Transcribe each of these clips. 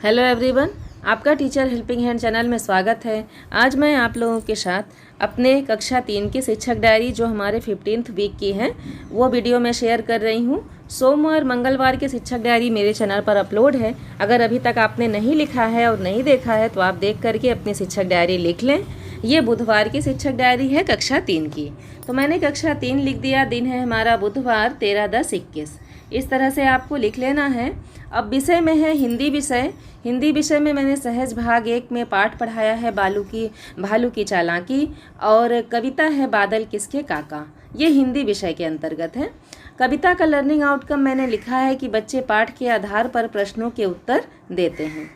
Hello everyone, आपका teacher helping hand channel में स्वागत है। आज मैं आप लोगों के साथ अपने कक्षा 3 की शिक्षक डायरी जो हमारे 15th वीक की है वो वीडियो में शेयर कर रही हूँ। सोमवार मंगलवार की शिक्षक डायरी मेरे चैनल पर अपलोड है। अगर अभी तक आपने नहीं लिखा है और नहीं देखा है तो आप देख करके अपनी शिक्षक डायरी लिख लें। ये बुधवार की शिक्षक डायरी है कक्षा 3 की। तो मैंने कक्षा 3 लिख दिया। दिन है हमारा बुधवार 13/10/21। इस तरह से आपको लिख लेना है। अब विषय में है हिंदी विषय। हिंदी विषय में मैंने सहज भाग 1 में पाठ पढ़ाया है भालू की चालाकी, और कविता है बादल किसके काका। ये हिंदी विषय के अंतर्गत है। कविता का लर्निंग आउटकम मैंने लिखा है कि बच्चे पाठ के आधार पर प्रश्नों के उत्तर देते हैं।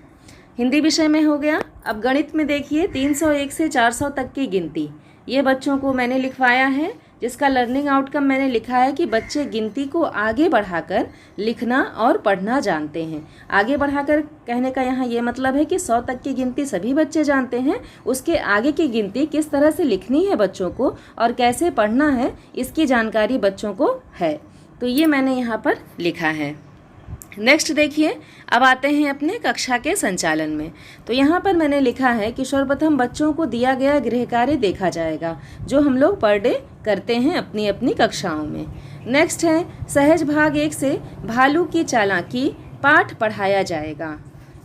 हिंदी विषय में हो गया। अब गणित में देखिए 301 से 400 तक की गिनती, ये बच्चों को मैंने लिखवाया है, जिसका लर्निंग आउटकम मैंने लिखा है कि बच्चे गिनती को आगे बढ़ाकर लिखना और पढ़ना जानते हैं। आगे बढ़ाकर कहने का यहाँ ये मतलब है कि 100 तक की गिनती सभी बच्चे जानते हैं, उसके आगे की गिनती किस तरह से लिखनी है बच्चों को और कैसे पढ़ना है, इसकी जानकारी बच्चों को है। तो ये मैंने यहाँ पर लिखा है। नेक्स्ट देखिए, अब आते हैं अपने कक्षा के संचालन में। तो यहाँ पर मैंने लिखा है कि सर्वप्रथम बच्चों को दिया गया गृह कार्य देखा जाएगा, जो हम लोग पर डे करते हैं अपनी अपनी कक्षाओं में। नेक्स्ट है सहज भाग 1 से भालू की चालाकी पाठ पढ़ाया जाएगा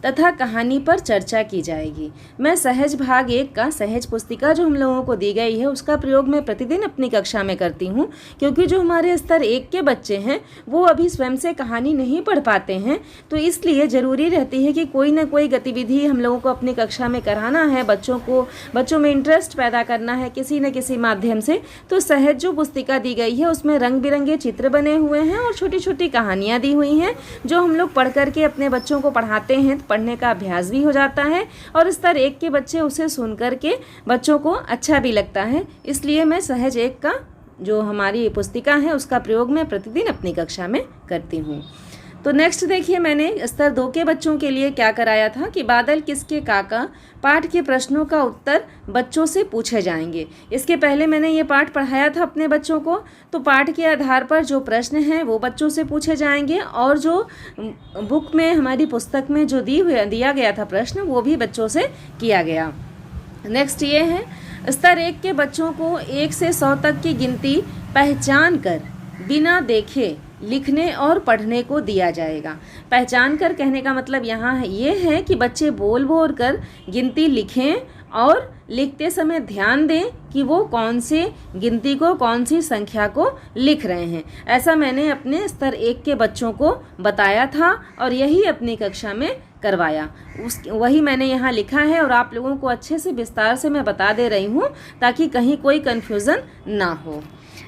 तथा कहानी पर चर्चा की जाएगी। मैं सहज भाग 1 का सहज पुस्तिका जो हम लोगों को दी गई है उसका प्रयोग मैं प्रतिदिन अपनी कक्षा में करती हूँ, क्योंकि जो हमारे स्तर 1 के बच्चे हैं वो अभी स्वयं से कहानी नहीं पढ़ पाते हैं। तो इसलिए ज़रूरी रहती है कि कोई ना कोई गतिविधि हम लोगों को अपनी कक्षा में कराना है, बच्चों में इंटरेस्ट पैदा करना है किसी न किसी माध्यम से। तो सहज जो पुस्तिका दी गई है उसमें रंग बिरंगे चित्र बने हुए हैं और छोटी छोटी कहानियाँ दी हुई हैं, जो हम लोग पढ़ करके अपने बच्चों को पढ़ाते हैं। पढ़ने का अभ्यास भी हो जाता है और स्तर 1 के बच्चे उसे सुन करके बच्चों को अच्छा भी लगता है। इसलिए मैं सहज 1 का जो हमारी पुस्तिका है उसका प्रयोग मैं प्रतिदिन अपनी कक्षा में करती हूँ। तो नेक्स्ट देखिए, मैंने स्तर 2 के बच्चों के लिए क्या कराया था कि बादल किसके काका पाठ के प्रश्नों का उत्तर बच्चों से पूछे जाएंगे। इसके पहले मैंने ये पाठ पढ़ाया था अपने बच्चों को। तो पाठ के आधार पर जो प्रश्न हैं वो बच्चों से पूछे जाएंगे, और जो बुक में हमारी पुस्तक में जो दिया गया था प्रश्न वो भी बच्चों से किया गया। नेक्स्ट ये है स्तर 1 के बच्चों को 1 से 100 तक की गिनती पहचान कर बिना देखे लिखने और पढ़ने को दिया जाएगा। पहचान कर कहने का मतलब यहाँ ये है कि बच्चे बोल बोल कर गिनती लिखें और लिखते समय ध्यान दें कि वो कौन से गिनती को, कौन सी संख्या को लिख रहे हैं। ऐसा मैंने अपने स्तर 1 के बच्चों को बताया था और यही अपनी कक्षा में करवाया। वही मैंने यहाँ लिखा है और आप लोगों को अच्छे से विस्तार से मैं बता दे रही हूँ ताकि कहीं कोई कन्फ्यूज़न ना हो।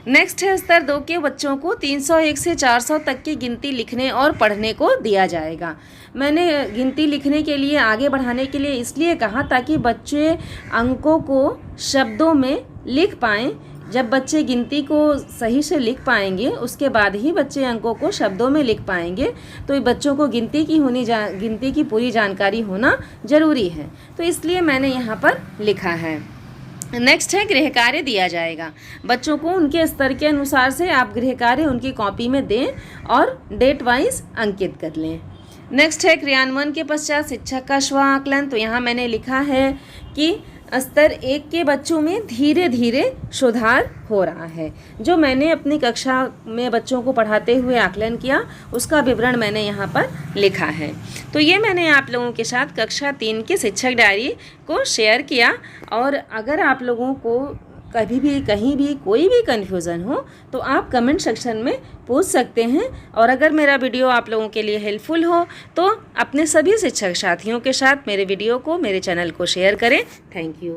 नेक्स्ट है स्तर 2 के बच्चों को 301 से 400 तक की गिनती लिखने और पढ़ने को दिया जाएगा। मैंने गिनती लिखने के लिए आगे बढ़ाने के लिए इसलिए कहा ताकि बच्चे अंकों को शब्दों में लिख पाएँ। जब बच्चे गिनती को सही से लिख पाएंगे उसके बाद ही बच्चे अंकों को शब्दों में लिख पाएंगे। तो बच्चों को गिनती की पूरी जानकारी होना ज़रूरी है। तो इसलिए मैंने यहाँ पर लिखा है। नेक्स्ट है गृह कार्य दिया जाएगा। बच्चों को उनके स्तर के अनुसार से आप गृह कार्य उनकी कॉपी में दें और डेट वाइज अंकित कर लें। नेक्स्ट है क्रियान्वयन के पश्चात शिक्षक का स्व आकलन। तो यहाँ मैंने लिखा है कि स्तर 1 के बच्चों में धीरे धीरे सुधार हो रहा है। जो मैंने अपनी कक्षा में बच्चों को पढ़ाते हुए आकलन किया उसका विवरण मैंने यहाँ पर लिखा है। तो ये मैंने आप लोगों के साथ कक्षा 3 की शिक्षक डायरी को शेयर किया। और अगर आप लोगों को कभी भी कहीं भी कोई भी कन्फ्यूज़न हो तो आप कमेंट सेक्शन में पूछ सकते हैं। और अगर मेरा वीडियो आप लोगों के लिए हेल्पफुल हो तो अपने सभी शिक्षक साथियों के साथ मेरे वीडियो को, मेरे चैनल को शेयर करें। Thank you.